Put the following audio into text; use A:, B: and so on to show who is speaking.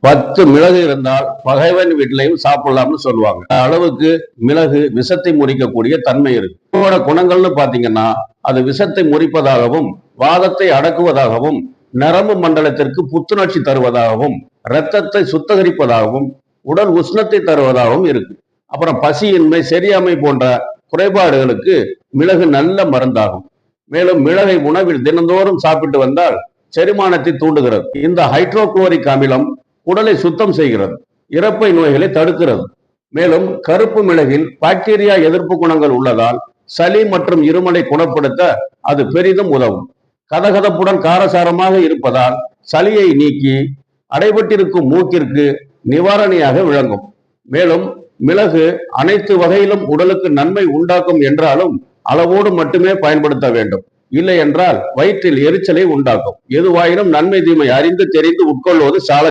A: 10 மிளகு இருந்தால் பகைவன் வீட்டிலையும் சாப்பிடலாம்னு சொல்லுவாங்க. அளவுக்கு மிளகு விஷத்தை முறிக்கக்கூடிய தன்மை இருக்கு. இதோட குணங்கள்னு பாத்தீங்கன்னா அது விஷத்தை முறிப்பதாகவும் வாதத்தை அடக்குவதாகவும் நரம்பு மண்டலத்திற்கு புத்துணர்ச்சி தருவதாகவும் இரத்தத்தை சுத்தகரிப்பதாகவும் உடல் உஷ்ணத்தை தருவதாகவும் இருக்கு. அப்புறம் பசியின்மை செரியாமை போன்ற குறைபாடுகளுக்கு மிளகு நல்ல மருந்தாகும். மேலும் மிளகை உணவில் தினந்தோறும் சாப்பிட்டு வந்தால் செரிமானத்தை தூண்டுகிறது. இந்த ஹைட்ரோகுளோரிக் அமிலம் உடலை சுத்தம் செய்கிறது, இறப்பை நோய்களை தடுக்கிறது. மேலும் கருப்பு மிளகில் பாக்டீரியா எதிர்ப்பு குணங்கள் உள்ளதால் சளி மற்றும் இருமலை குணப்படுத்த அது பெரிதும் உதவும். கதகதப்புடன் காரசாரமாக இருப்பதால் சளியை நீக்கி அடைபட்டிருக்கும் மூக்கிற்கு நிவாரணியாக விளங்கும். மேலும் மிளகு அனைத்து வகையிலும் உடலுக்கு நன்மை உண்டாக்கும் என்றாலும் அளவோடு மட்டுமே பயன்படுத்த வேண்டும். இல்லை என்றால் வயிற்றில் எரிச்சலை உண்டாக்கும். எதுவாயினும் நன்மை தீமை அறிந்து தெரிந்து உட்கொள்வது சால